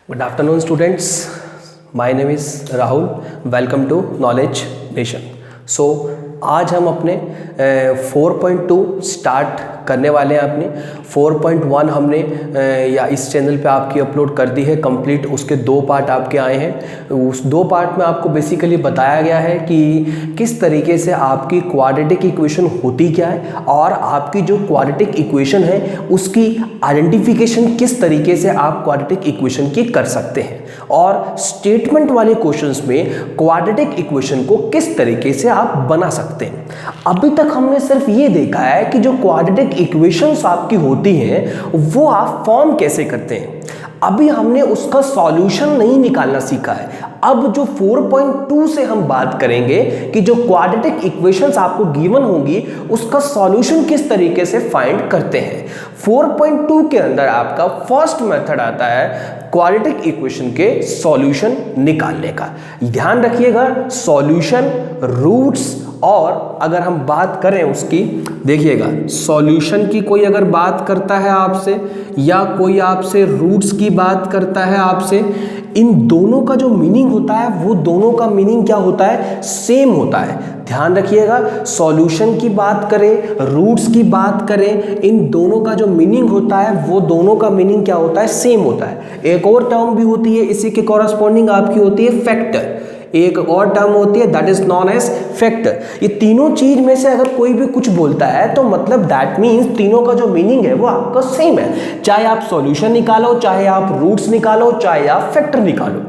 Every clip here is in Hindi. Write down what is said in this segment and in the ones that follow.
Good afternoon, students. My name is Rahul. Welcome to Knowledge Nation. So आज हम अपने 4.2 स्टार्ट करने वाले हैं। अपने 4.1 हमने या इस चैनल पे आपकी अपलोड कर दी है कंप्लीट। उसके 2 पार्ट आपके आए हैं। उस 2 पार्ट में आपको बेसिकली बताया गया है कि किस तरीके से आपकी क्वाड्रेटिक इक्वेशन होती क्या है और आपकी जो क्वाड्रेटिक इक्वेशन है उसकी आइडेंटिफिकेशन किस तरीके से आप क्वाड्रेटिक इक्वेशन की कर सकते हैं और स्टेटमेंट वाले क्वेश्चंस में क्वाड्रेटिक इक्वेशन को किस तरीके से आप बना सकते हैं। अभी तक हमने सिर्फ ये देखा है कि जो क्वाड्रेटिक इक्वेशंस आपकी होती हैं वो आप फॉर्म कैसे करते हैं। अभी हमने उसका सॉल्यूशन नहीं निकालना सीखा है। अब जो 4.2 से हम बात करेंगे कि जो क्वाड्रेटिक इक्वेशंस आपको गिवन होंगी उसका सॉल्यूशन किस तरीके से फाइंड करते हैं। 4.2 के अंदर आपका फर्स्ट मेथड आता है क्वाड्रेटिक इक्वेशन के सॉल्यूशन निकालने का। ध्यान रखिएगा, सॉल्यूशन, रूट्स और अगर हम बात करें उसकी, देखिएगा सॉल्यूशन की कोई अगर बात करता है आपसे या कोई आपसे रूट्स की बात करता है आपसे, इन दोनों का जो मीनिंग होता है वो दोनों का मीनिंग क्या होता है, सेम होता है। ध्यान रखिएगा, सॉल्यूशन की बात करें, रूट्स की बात करें, इन दोनों का जो मीनिंग होता है वो दोनों का मीनिंग क्या होता है, सेम होता है। एक और टर्म भी होती है इसी के कॉरस्पॉन्डिंग आपकी होती है फैक्टर। एक और टर्म होती है that is known age factor. ये तीनों चीज में से अगर कोई भी कुछ बोलता है तो मतलब दैट मीन्स तीनों का जो मीनिंग है वो आपका सेम है, चाहे आप सॉल्यूशन निकालो, चाहे आप रूट्स निकालो, चाहे आप फैक्टर निकालो।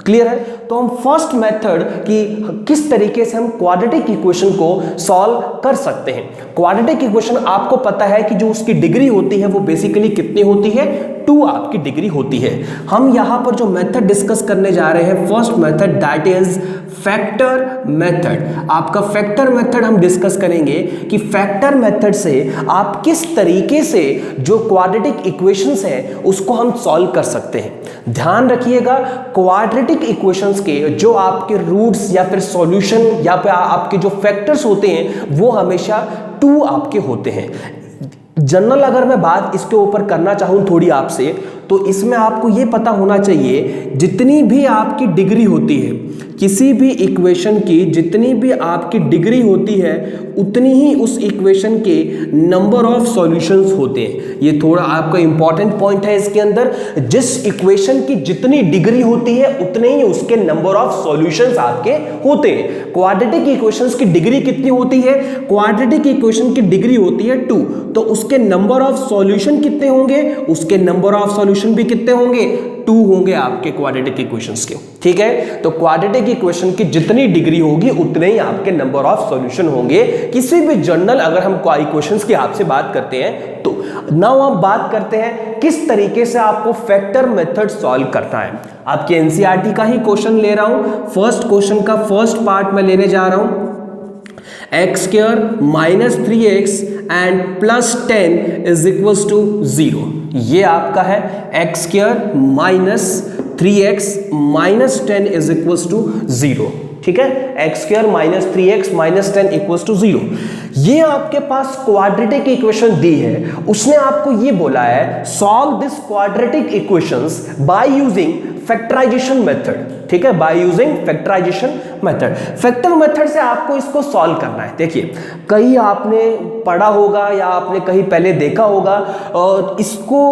क्लियर है? तो हम फर्स्ट मेथड की किस तरीके से हम क्वाड्रेटिक इक्वेशन को सॉल्व कर सकते हैं। क्वाड्रेटिक इक्वेशन आपको पता है कि जो उसकी डिग्री होती है वो बेसिकली कितनी होती है, 2 आपकी डिग्री होती है। हम यहां पर जो मेथड डिस्कस करने जा रहे हैं first method that is factor method. आपका फैक्टर मेथड हम डिस्कस करेंगे कि फैक्टर मेथड से आप किस तरीके से जो क्वाड्रेटिक इक्वेशंस हैं उसको हम सॉल्व कर सकते हैं। ध्यान रखिएगा, क्वाड्रेटिक इक्वेशंस के जो आपके रूट्स या फिर सॉल्यूशन या फिर आपके जो फैक्टर्स होते हैं वो हमेशा 2 आपके होते हैं। जनरल अगर मैं बात इसके ऊपर करना चाहूँ थोड़ी आपसे, तो इसमें आपको ये पता होना चाहिए जितनी भी आपकी डिग्री होती है, किसी भी इक्वेशन की जितनी भी आपकी डिग्री होती है उतनी ही उस इक्वेशन के नंबर ऑफ सॉल्यूशंस होते हैं। ये थोड़ा आपका इंपॉर्टेंट पॉइंट है इसके अंदर। जिस इक्वेशन की जितनी डिग्री होती है उतने ही उसके नंबर ऑफ सॉल्यूशंस आपके होते हैं। क्वाड्रेटिक इक्वेशंस की डिग्री कितनी होती है, क्वाड्रेटिक इक्वेशन की डिग्री होती है 2, तो उसके नंबर ऑफ सॉल्यूशन कितने होंगे, उसके नंबर ऑफ सॉल्यूशन भी कितने होंगे, 2 होंगे आपके क्वाड्रेटिक इक्वेशंस के। ठीक है, तो क्वाड्रेटिक इक्वेशन की जितनी डिग्री होगी उतने ही आपके नंबर ऑफ सॉल्यूशन होंगे किसी भी जनरल अगर हम इक्वेशंस की आपसे बात करते हैं तो। नाउ हम बात करते हैं किस तरीके से आपको फैक्टर मेथड सॉल्व करना है। आपके एनसीईआरटी का ही क्वेश्चन ले रहा हूं। फर्स्ट क्वेश्चन का फर्स्ट पार्ट में लेने जा रहा हूं। x² - 3x and +10 is equals to 0। ये आपका है x² - 3x - 10 is equals to 0। ठीक है, x² - 3x - 10 इक्वल्स टू 0। ये आपके पास क्वाड्रेटिक इक्वेशन दी है। उसने आपको ये बोला है solve this quadratic equations by using factorisation method. ठीक है, by using factorisation method. Factor method से आपको इसको सॉल्व करना है। देखिए, कहीं आपने पढ़ा होगा या आपने कहीं पहले देखा होगा और इसको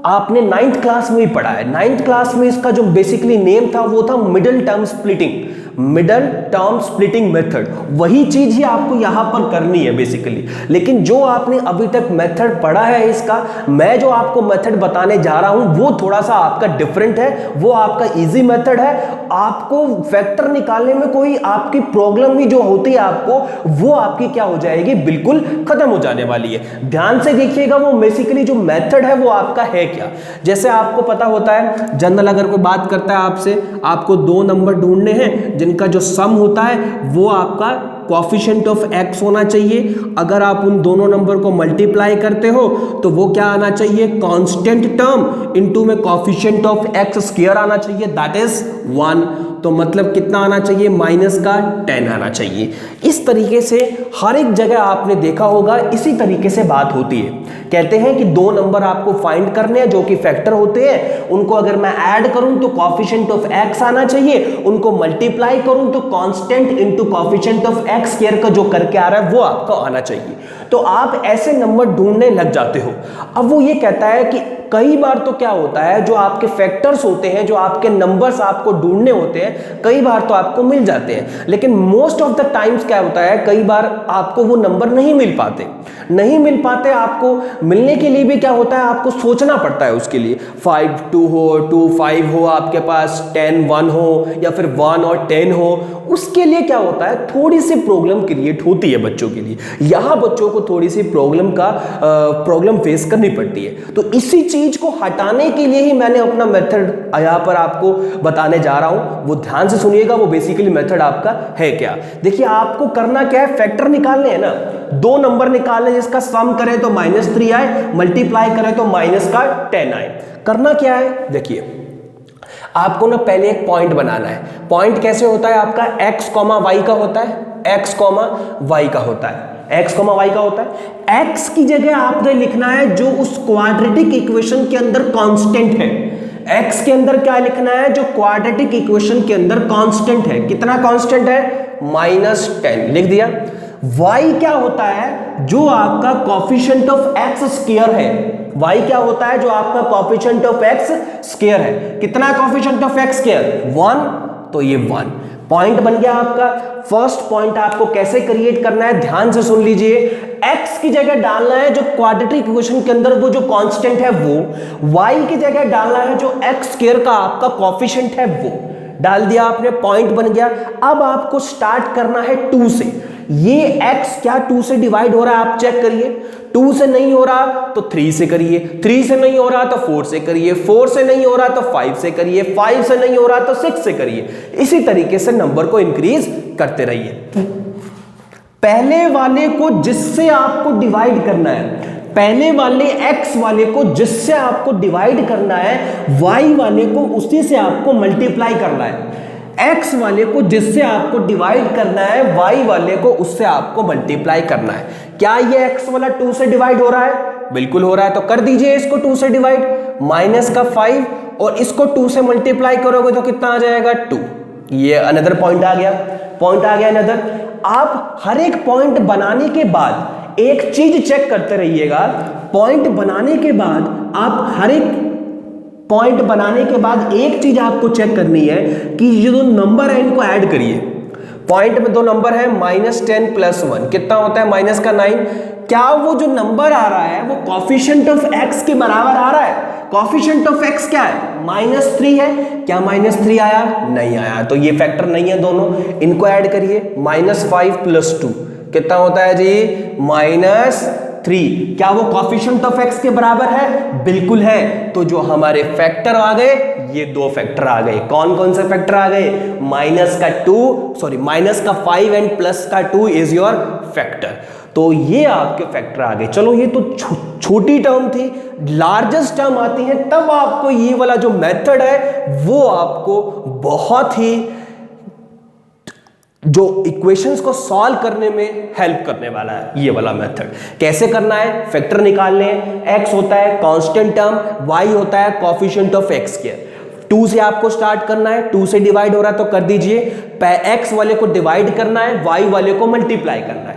आपने 9th क्लास में ही पढ़ा है। 9th क्लास में इसका जो बेसिकली नेम था वो था middle term splitting, middle term splitting method. वही चीज ही आपको यहां पर करनी है बेसिकली। लेकिन जो आपने अभी तक मेथड पढ़ा है इसका, मैं जो आपको मेथड बताने जा रहा हूं वो थोड़ा सा आपका डिफरेंट है। वो आपका इजी मेथड है। आपको फैक्टर निकालने में कोई आपकी प्रॉब्लम भी जो होती है आपको, वो आपकी क्या हो जाएगी, बिल्कुल खत्म हो जाने वाली है। ध्यान से देखिएगा, वो बेसिकली जो मेथड है वो आपका है क्या। जैसे आपको पता होता है जनरल अगर कोई बात करता है आपसे, आपको 2 नंबर ढूंढने हैं जिनका जो सम होता है वो आपका कोएफिशिएंट ऑफ x होना चाहिए। अगर आप उन दोनों नंबर को मल्टीप्लाई करते हो तो वो क्या आना चाहिए, कांस्टेंट टर्म इनटू में कोएफिशिएंट ऑफ x स्क्वायर आना चाहिए, दैट इज 1। तो मतलब कितना आना चाहिए, माइनस का 10 आना चाहिए। इस तरीके से हर एक जगह आपने देखा होगा, इसी तरीके से बात होती है। कहते हैं कि दो नंबर आपको फाइंड करने हैं जो कि फैक्टर होते हैं, उनको अगर मैं ऐड करूं तो कोएफिशिएंट ऑफ x आना चाहिए, उनको मल्टीप्लाई करूं तो constant into coefficient of x square का जो करके आ रहा है वो आपको आना चाहिए। तो आप ऐसे नंबर ढूंढने लग जाते हो। अब वो ये कहता है कि कई बार तो क्या होता है, जो आपके फैक्टर्स होते हैं, जो आपके नंबर्स आपको ढूंढने होते हैं, कई बार तो आपको मिल जाते हैं, लेकिन मोस्ट ऑफ द टाइम्स क्या होता है, कई बार आपको वो नंबर नहीं मिल पाते। आपको मिलने के लिए भी क्या होता है, आपको सोचना पड़ता है उसके लिए। 5 2 हो, 2 5 हो, आपके पास 10 1 हो, या फिर 1 और 10 हो, उसके लिए क्या होता है, थोड़ी सी प्रॉब्लम क्रिएट होती है बच्चों के लिए। यहाँ बच्चों को थोड़ी सी प्रॉब्लम फेस करनी पड़ती है। तो इसी चीज को हटाने के लिए ही मैंने अपना मेथड यहाँ पर आपको बताने जा रहा हूं। वो ध्यान से सुनिएगा, वो बेसिकली मेथड आपका है क्या। देखिए आपको करना क्या है, फैक्टर निकालने हैं ना, दो नंबर निकालने, जिसका सम करें तो -3 आए, मल्टीप्लाई करें तो -10 आए। करना क्या है, देखिए आपको ना पहले एक पॉइंट बनाना है। पॉइंट कैसे होता है आपका, x, y का होता है, x, y का होता है, x, y का होता है। x की जगह आपने लिखना है जो उस क्वाड्रेटिक इक्वेशन के अंदर कांस्टेंट है। x के अंदर क्या लिखना है, जो क्वाड्रेटिक इक्वेशन के अंदर कांस्टेंट है। कितना कांस्टेंट है, -10 लिख दिया। y क्या होता है, जो आपका कोएफिशिएंट ऑफ x स्क्वायर है। y क्या होता है, जो आपका कोएफिशिएंट ऑफ x स्क्वायर है। कितना कोएफिशिएंट ऑफ x स्क्वायर, 1, तो ये 1 पॉइंट बन गया आपका। फर्स्ट पॉइंट आपको कैसे क्रिएट करना है, ध्यान से सुन लीजिए। x की जगह डालना है जो क्वाड्रेटिक इक्वेशन के अंदर वो जो कांस्टेंट है वो, y की जगह डालना है जो x स्क्वायर का आपका कोएफिशिएंट है वो। डाल दिया आपने, पॉइंट बन गया। अब आपको स्टार्ट करना है 2 से। ये x क्या 2 से डिवाइड हो रहा है, आप चेक करिए। 2 से नहीं हो रहा तो 3 से करिए, 3 से नहीं हो रहा तो 4 से करिए, 4 से नहीं हो रहा तो 5 से करिए, 5 से नहीं हो रहा तो 6 से करिए। इसी तरीके से नंबर को इंक्रीज करते रहिए। पहले वाले को जिससे आपको डिवाइड करना है, पहले वाले x वाले को जिससे आपको डिवाइड करना है, y वाले को उसी से आपको मल्टीप्लाई करना है। x वाले को जिससे आपको डिवाइड करना है, y वाले को उससे आपको मल्टीप्लाई करना है। क्या ये x वाला 2 से डिवाइड हो रहा है, बिल्कुल हो रहा है, तो कर दीजिए इसको 2 से डिवाइड। माइनस का 5 और इसको 2 से मल्टीप्लाई करोगे तो कितना आ जाएगा, 2। ये अनदर पॉइंट आ गया, अनदर। आप हर एक पॉइंट बनाने के बाद एक चीज चेक करते रहिएगा। पॉइंट बनाने के बाद आप हर एक पॉइंट बनाने के बाद एक चीज आपको चेक करनी है कि ये जो नंबर है इनको ऐड करिए। पॉइंट में दो नंबर है, -10 + 1 कितना होता है, -9। क्या वो जो नंबर आ रहा है वो कोएफिशिएंट ऑफ x के बराबर आ रहा है? कोएफिशिएंट ऑफ x क्या है, -3 है। क्या -3 आया, नहीं आया, तो ये फैक्टर नहीं है दोनों। इनको ऐड करिए, -5 + 2 कितना होता है जी, -3। क्या वो कोएफिशिएंट ऑफ x के बराबर है, बिल्कुल है। तो जो हमारे फैक्टर आ गए, ये दो फैक्टर आ गए। कौन कौन से फैक्टर आ गए, -5 एंड +2 इज योर फैक्टर। तो ये आपके फैक्टर आ गए। चलो ये तो छोटी टर्म थी, लार्जेस्ट टर्म आती है तब आपको ये वाला जो मेथड है वो आपको बहुत ही जो इक्वेशंस को सॉल्व करने में हेल्प करने वाला है। ये वाला मेथड कैसे करना है, फैक्टर निकालने हैं। x होता है कांस्टेंट टर्म, y होता है कोएफिशिएंट ऑफ x स्क्वायर। 2 से आपको स्टार्ट करना है, 2 से डिवाइड हो रहा है तो कर दीजिए। x वाले को डिवाइड करना है, y वाले को मल्टीप्लाई करना है।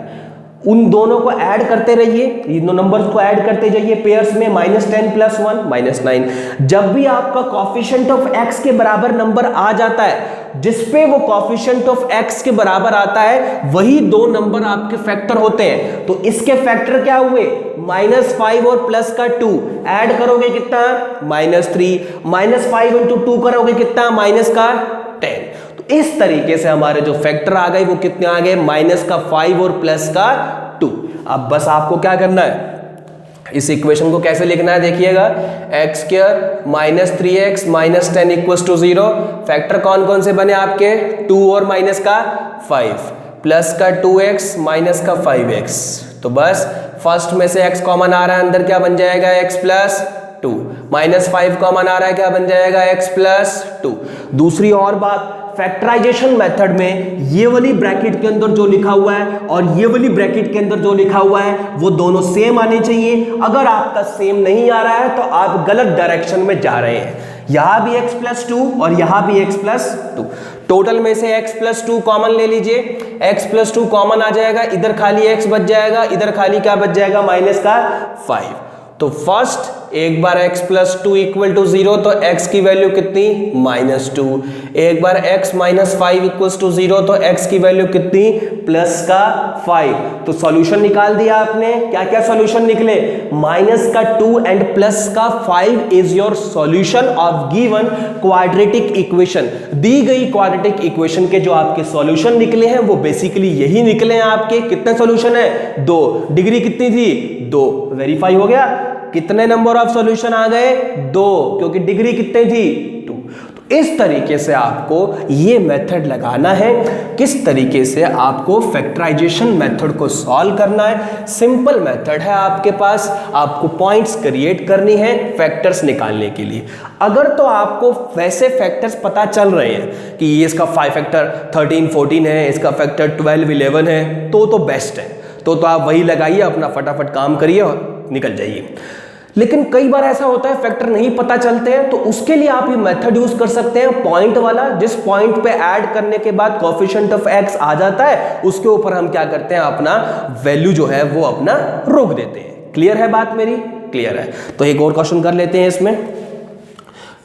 उन दोनों को ऐड करते रहिए, इन दो नंबर्स को ऐड करते जाइए पेयर्स में। -10 + 1 -9। जब भी आपका कोएफिशिएंट ऑफ x के बराबर नंबर आ जाता है, जिसपे वो कोएफिशिएंट ऑफ x के बराबर आता है, वही दो नंबर आपके फैक्टर होते हैं। तो इसके फैक्टर क्या हुए, -5 और +2 ऐड करोगे कितना, -3। -5 × 2 करोगे कितना, -10। तो इस तरीके से हमारे जो फैक्टर आ गए वो कितने आ गए, -5 और +2। अब बस आपको क्या करना है, इस इक्वेशन को कैसे लिखना है देखिएगा। x² -3x -10 = 0। फैक्टर कौन कौन से बने आपके, 2 और -5। प्लस का 2x माइनस का 5x। तो बस फर्स्ट में से x कॉमन आ रहा है, अंदर क्या बन जाएगा x प्लस 2, माइनस 5 कॉमन आ रहा है, क्या बन जाएगा x प्लस 2। दूसरी और बात, फैक्टराइजेशन मेथड में ये वाली ब्रैकेट के अंदर जो लिखा हुआ है और ये वाली ब्रैकेट के अंदर जो लिखा हुआ है वो दोनों सेम आने चाहिए। अगर आपका सेम नहीं आ रहा है तो आप गलत डायरेक्शन में जा रहे हैं। यहां भी x प्लस 2 और यहां भी x प्लस 2, टोटल में से x प्लस 2 कॉमन ले लीजिए, x प्लस 2 कॉमन आ जाएगा, इधर खाली x बच जाएगा, इधर खाली क्या बच जाएगा माइनस का 5। तो फर्स्ट एक बार x प्लस 2 इक्वल टू 0 तो x की वैल्यू कितनी माइनस 2, एक बार x माइनस 5 इक्वल टू 0 तो x की वैल्यू कितनी प्लस का 5। तो सॉल्यूशन निकाल दिया आपने, क्या क्या सॉल्यूशन निकले, माइनस का 2 एंड प्लस का 5 is your solution of given quadratic equation. दी गई क्वाड्रेटिक इक्वेशन के जो आपके सॉल्यूशन निकले हैं वो बेसिकली यही निकले हैं आपके। कितने सॉल्यूशन है 2, डिग्री कितनी थी 2, वेरीफाई हो गया। कितने नंबर ऑफ सॉल्यूशन आ गए 2, क्योंकि डिग्री कितनी थी 2। तो इस तरीके से आपको ये मेथड लगाना है, किस तरीके से आपको फैक्टराइजेशन मेथड को सॉल्व करना है। सिंपल मेथड है आपके पास, आपको पॉइंट्स क्रिएट करनी है फैक्टर्स निकालने के लिए। अगर तो आपको वैसे फैक्टर्स पता चल रहे हैं कि ये इसका 5 फैक्टर 13 14 है, इसका फैक्टर 12 11 है, तो बेस्ट है, तो आप वही लगाइए, अपना फटाफट काम करिए और निकल जाइए। लेकिन कई बार ऐसा होता है फैक्टर नहीं पता चलते हैं, तो उसके लिए आप ये मेथड यूज कर सकते हैं पॉइंट वाला। जिस पॉइंट पे ऐड करने के बाद कोएफिशिएंट ऑफ x आ जाता है उसके ऊपर हम क्या करते हैं, अपना वैल्यू जो है वो अपना रोक देते हैं। क्लियर है बात मेरी? क्लियर है। तो एक और क्वेश्चन कर लेते हैं इसमें,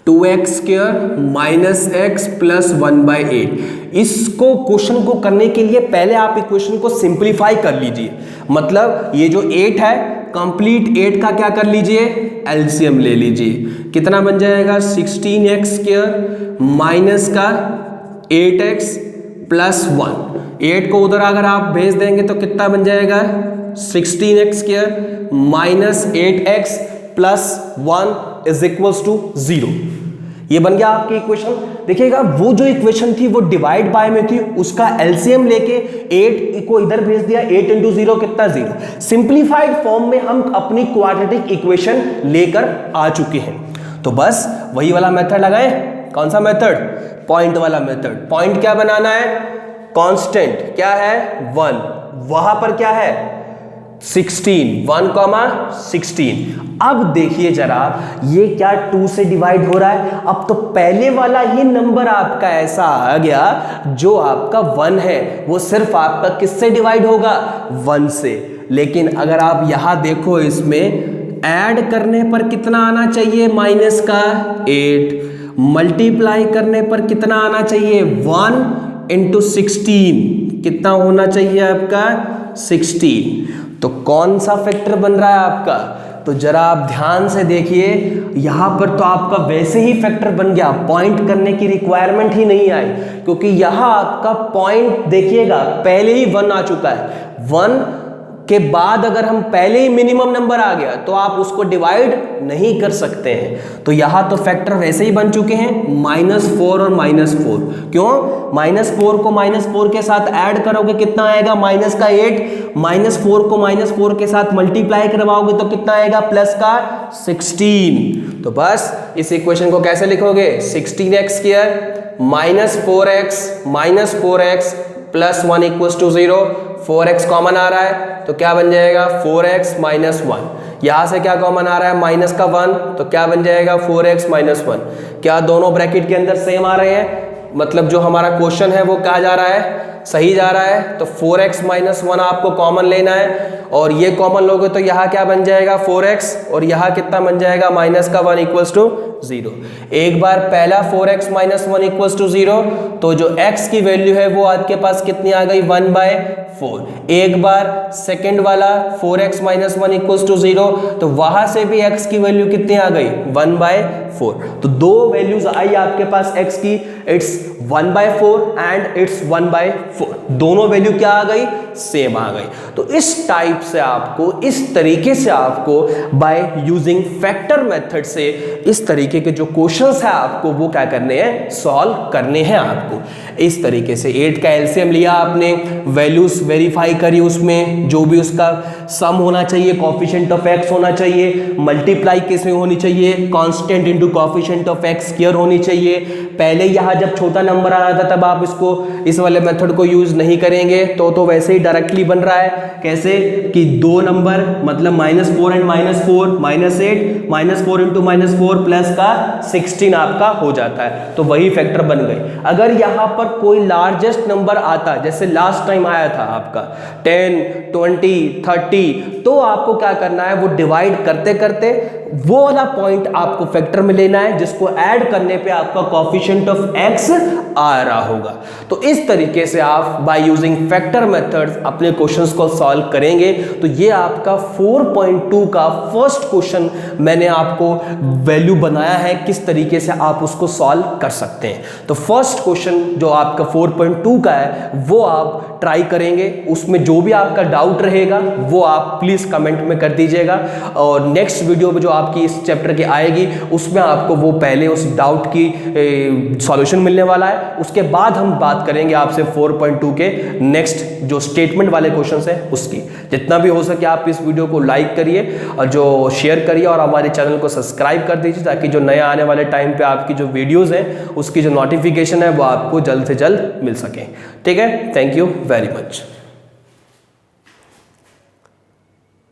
2x square minus x plus 1/8। इसको क्वेश्चन को करने के लिए पहले आप इक्वेशन को सिंप्लीफाई कर लीजिए। मतलब ये जो 8 है, कंप्लीट 8 का क्या कर लीजिए, एलसीएम ले लीजिए। कितना बन जाएगा 16x स्क्वायर माइनस का 8x प्लस 1। 8 को उधर अगर आप भेज देंगे तो कितना बन जाएगा 16x square minus 8x plus 1 is equals to 0। ये बन गया आपकी इक्वेशन। देखिएगा वो जो इक्वेशन थी वो डिवाइड बाय में थी, उसका एलसीएम लेके 8 को इधर भेज दिया, 8 इंटू 0 कितना 0। सिंप्लीफाइड फॉर्म में हम अपनी क्वाड्रेटिक इक्वेशन लेकर आ चुके हैं। तो बस वही वाला मेथड लगाएं। कौन सा मेथड? पॉइंट वाला मेथड। पॉइंट क्या बनाना है, कांस्टेंट क्या है 1, वहां पर क्या है 16, 1,16। अब देखिए जरा ये क्या 2 से डिवाइड हो रहा है। अब तो पहले वाला ही नंबर आपका ऐसा आ गया जो आपका 1 है, वो सिर्फ आपका किससे डिवाइड होगा 1 से। लेकिन अगर आप यहां देखो इसमें ऐड करने पर कितना आना चाहिए माइनस का 8, मल्टीप्लाई करने पर कितना आना चाहिए 1 इंटू 16, कितना होना चाहिए आपका 16। तो कौन सा फैक्टर बन रहा है आपका? तो जरा आप ध्यान से देखिए, यहां पर तो आपका वैसे ही फैक्टर बन गया, पॉइंट करने की रिक्वायरमेंट ही नहीं आई, क्योंकि यहां आपका पॉइंट देखिएगा पहले ही 1 आ चुका है। 1 के बाद अगर हम पहले ही मिनिमम नंबर आ गया तो आप उसको डिवाइड नहीं कर सकते हैं। तो यहां तो फैक्टर वैसे ही बन चुके हैं -4 और -4। क्यों? -4 को -4 के साथ ऐड करोगे कितना आएगा माइनस का 8, -4 को -4 के साथ मल्टीप्लाई करवाओगे तो कितना आएगा प्लस का 16। तो बस इस इक्वेशन को कैसे लिखोगे, 16x square -4x plus 1 equals to 0। 4x common आ रहा है तो क्या बन जाएगा 4x माइनस 1। यहां से क्या कॉमन आ रहा है माइनस का 1, तो क्या बन जाएगा 4x माइनस 1। क्या दोनों ब्रैकेट के अंदर सेम आ रहे हैं? मतलब जो हमारा क्वेश्चन है वो क्या जा रहा है, सही जा रहा है। तो 4x माइनस 1 आपको कॉमन लेना है, और ये कॉमन लोगे तो यहाँ क्या बन जाएगा 4x, और यहाँ कितना बन जाएगा माइनस का 1 इक्वल्स टू 0। एक बार पहला 4x माइनस 1 इक्वल्स टू 0, तो जो x की वैल्यू है वो आपके पास कितनी आ गई 1/4। एक बार सेकंड वाला 4x माइनस 1 इक्वल्स टू 0, तो वहां से भी x की वैल्यू कितनी आ गई 1/4। तो दो वैल्यूज आई आपके पास x की, इट्स 1/4 एंड इट्स 1/4। दोनों वैल्यू क्या आ गई, सेम आ गई। तो इस टाइप से आपको, इस तरीके से आपको बाय यूजिंग फैक्टर मेथड से इस तरीके के जो क्वेश्चंस है आपको वो क्या करने हैं, सॉल्व करने हैं आपको। इस तरीके से 8 का एलसीएम लिया आपने, वैल्यूज वेरीफाई करी, उसमें जो भी उसका सम होना चाहिए, कोएफिशिएंट ऑफ एक्स होना चाहिए, मल्टीप्लाई किसमें होनी चाहिए, constant into coefficient of x square होनी चाहिए। पहले यहाँ जब छोटा नंबर आ रहा था तब आप इसको, इस वाले मेथड को यूज नहीं करेंगे तो वैसे ही डायरेक्टली बन रहा है। कैसे कि दो नंबर मतलब -4 एंड -4 -8, -4 इंटू -4 प्लस का 16 आपका हो जाता है, तो वही फैक्टर बन गई। अगर यहाँ पर कोई लार्जेस्ट नंबर आता, जैसे लास्ट टाइम आया था आपका 10, 20, 30, तो आपको क्या करना है, वो डिवाइड करते करते वो वाला पॉइंट आपको फैक्टर में लेना है जिसको ऐड करने पे आपका कोएफिशिएंट ऑफ एक्स आ रहा होगा। तो इस तरीके से आप बाय यूजिंग फैक्टर मेथड्स अपने क्वेश्चंस को सॉल्व करेंगे। तो ये आपका 4.2 का फर्स्ट क्वेश्चन मैंने आपको वैल्यू बनाया है, किस तरीके से आप उसको सॉल्व कर सकते हैं। तो फर्स्ट क्वेश्चन जो आपका 4.2 का है वो आप ट्राई करेंगे, उसमें जो भी आपका डाउट रहेगा वो आप प्लीज कमेंट में कर दीजिएगा, और नेक्स्ट वीडियो में जो आपकी इस चैप्टर की आएगी उसमें आपको वो पहले उस डाउट की सॉल्यूशन मिलने वाला है, उसके बाद हम बात करेंगे आपसे 4.2 के नेक्स्ट जो स्टेटमेंट वाले क्वेश्चंस है उसकी। जितना भी हो सके आप इस वीडियो को लाइक करिए और जो शेयर करिए और हमारे चैनल को सब्सक्राइब कर दीजिए, ताकि जो नया आने वाले टाइम पे आपकी जो वीडियोस हैं उसकी जो नोटिफिकेशन है वो आपको जल्द से जल्द मिल सके। ठीक है, थैंक यू वेरी मच।